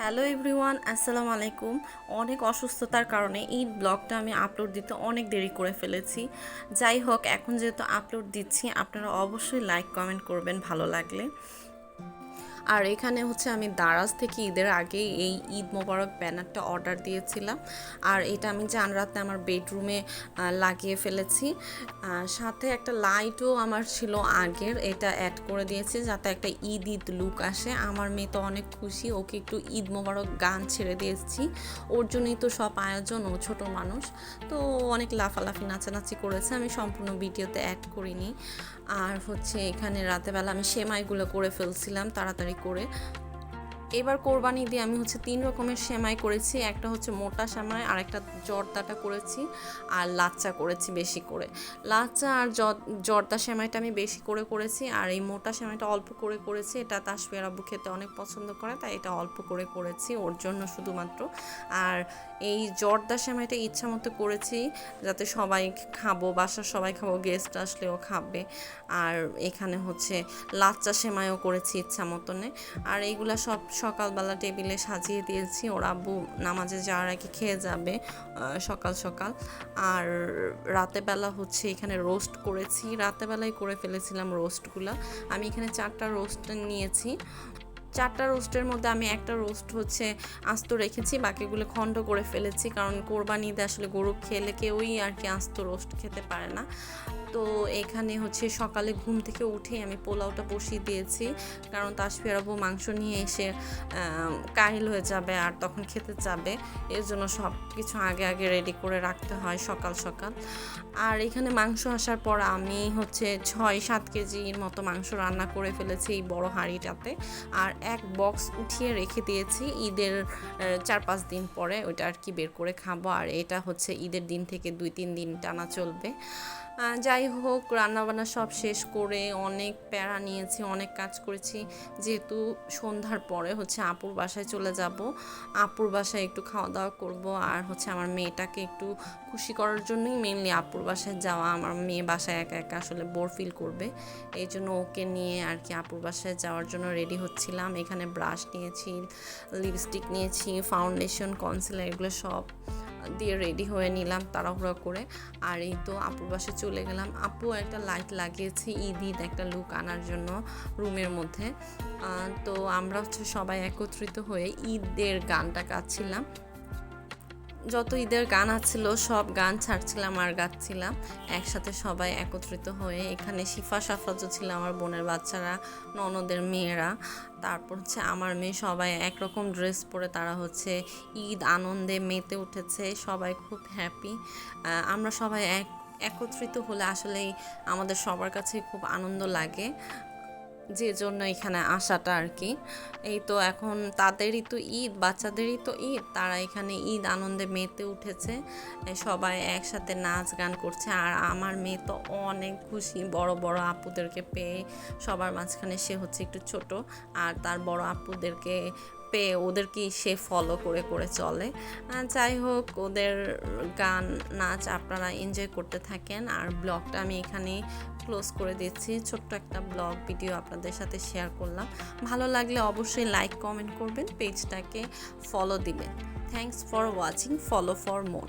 Hello everyone, আসসালামু আলাইকুম। অনেক অসুস্থতার কারণে এই ব্লগটা আমি আপলোড দিতে অনেক দেরি করে ফেলেছি। যাই হোক, এখন যেহেতু আপলোড দিচ্ছি, আপনারা অবশ্যই লাইক কমেন্ট করবেন ভালো লাগলে। আর এখানে হচ্ছে আমি দারাজ থেকে ঈদের আগে এই ঈদ মোবারক ব্যানারটা অর্ডার দিয়েছিলাম। আর এটা আমি জান রাতে আমার বেডরুমে লাগিয়ে ফেলেছি। সাথে একটা লাইটও আমার ছিল আগের, এটা অ্যাড করে দিয়েছি যাতে একটা ঈদ ঈদ লুক আসে। আমার মেয়ে তো অনেক খুশি, ওকে একটু ঈদ মোবারক গান ছেড়ে দিয়েছি। ওর জন্যই তো সব আয়োজন, ও ছোটো মানুষ তো অনেক লাফালাফি নাচানাচি করেছে, আমি সম্পূর্ণ ভিডিওতে অ্যাড করিনি। আর হচ্ছে এখানে রাতেবেলা আমি সেমাইগুলো করে ফেলছিলাম তাড়াতাড়ি করে। এবার কোরবানি দিয়ে আমি হচ্ছে 3 রকমের সেমাই করেছি, একটা হচ্ছে মোটা সেমাই, আর একটা জর্দাটা করেছি, আর লাচ্চা করেছি বেশি করে। লাচ্চা আর জর্দা সেমাইটা আমি বেশি করে করেছি, আর এই মোটা সেমাইটা অল্প করে করেছি। এটা তাসফিয়ার আব্বু খেতে অনেক পছন্দ করে, তাই এটা অল্প করে করেছি ওর জন্য শুধুমাত্র। আর এই জর্দা সেমাইটা ইচ্ছা মতো করেছি যাতে সবাই খাবো, বাসার সবাই খাবো, গেস্ট আসলেও খাবে। আর এখানে হচ্ছে লাচ্চা সেমাইও করেছি ইচ্ছা মতনে। আর এইগুলা সব সকালবেলা টেবিলে সাজিয়ে দিয়েছি, ওর আব্বু নামাজে যাওয়ার আগে খেয়ে যাবে সকাল সকাল। আর রাতেবেলা হচ্ছে এখানে রোস্ট করেছি, রাতেবেলায় করে ফেলেছিলাম রোস্টগুলো। আমি এখানে 4টা রোস্ট নিয়েছি। 4টা রোস্টের মধ্যে আমি একটা রোস্ট হচ্ছে আস্ত রেখেছি, বাকিগুলো খণ্ড করে ফেলেছি, কারণ কোরবানিতে আসলে গরু খেলে কেউই আর কি আস্ত রোস্ট খেতে পারে না। তো এখানে হচ্ছে সকালে ঘুম থেকে উঠে আমি পোলাওটা বসিয়ে দিয়েছি, কারণ তাসফিয়ার আব্বু মাংস নিয়ে এসে কাহিল হয়ে যাবে আর তখন খেতে যাবে, এর জন্য সব কিছু আগে আগে রেডি করে রাখতে হয় সকাল সকাল। আর এখানে মাংস আসার পর আমি হচ্ছে 6-7 কেজির মতো মাংস রান্না করে ফেলেছি এই বড় হাঁড়িটাতে। আর এক বক্স উঠিয়ে রেখে দিয়েছি, ঈদের 4-5 দিন পরে ওইটা আর কি বের করে খাবো। আর এটা হচ্ছে ঈদের দিন থেকে 2-3 দিন টানা চলবে। যাই হোক, রান্নাবান্না সব শেষ করে অনেক প্যারা নিয়েছি, অনেক কাজ করেছি, যেহেতু সন্ধ্যার পরে হচ্ছে আপুর বাসায় চলে যাব। আপুর বাসায় একটু খাওয়া দাওয়া করব। আর হচ্ছে আমার মেয়েটাকে একটু খুশি করার জন্যই মেনলি আপুর বাসায় যাওয়া। আমার মেয়ে বাসায় একা একা আসলে বোর ফিল করবে, এই জন্য ওকে নিয়ে আর কি আপুর বাসায় যাওয়ার জন্য রেডি হচ্ছিলাম। এখানে ব্রাশ নিয়েছি, লিপস্টিক নিয়েছি, ফাউন্ডেশন, কনসিলার, এগুলো সব দিয়ে রেডি হয়ে নিলাম তাড়াহুড়ো করে। আর এই তো আপুর বাসায় চলে গেলাম। আপু একটা লাইট লাগিয়েছি ঈদ ঈদ একটা লুক আনার জন্য রুমের মধ্যে। তো আমরা হচ্ছে সবাই একত্রিত হয়ে ঈদের গানটা গাচ্ছিলাম। যত ঈদের গান আছিল সব গান ছাড়ছিলাম আর গাচ্ছিলাম একসাথে সবাই একত্রিত হয়ে। এখানে শিফা সাফাজও ছিল, আমার বোনের বাচ্চারা, ননদের মেয়েরা, তারপর হচ্ছে আমার মেয়ে, সবাই একরকম ড্রেস পরে তারা হচ্ছে ঈদ আনন্দে মেতে উঠেছে, সবাই খুব হ্যাপি। আমরা সবাই একত্রিত হলে আসলেই আমাদের সবার কাছে খুব আনন্দ লাগে, যে জন্য এখানে আসাটা আর কি। এই তো এখন তাদেরই তো ঈদ, বাচ্চাদেরই তো ঈদ, তারা এখানে ঈদ আনন্দে মেতে উঠেছে, সবাই একসাথে নাচ গান করছে। আর আমার মেয়ে তো অনেক খুশি বড় বড় আপুদেরকে পেয়ে, সবার মাঝখানে সে হচ্ছে একটু ছোট, আর তার বড় আপুদেরকে পেয়ে ওদেরকে সে ফলো করে করে চলে। যাই হোক, ওদের গান নাচ আপনারা এনজয় করতে থাকেন। আর ব্লগটা আমি এখানে ক্লোজ করে দিচ্ছি, ছোট্ট একটা ব্লগ ভিডিও আপনাদের সাথে শেয়ার করলাম। ভালো লাগলে অবশ্যই লাইক কমেন্ট করবেন, পেজটাকে ফলো দিবেন। Thanks for watching, follow for more.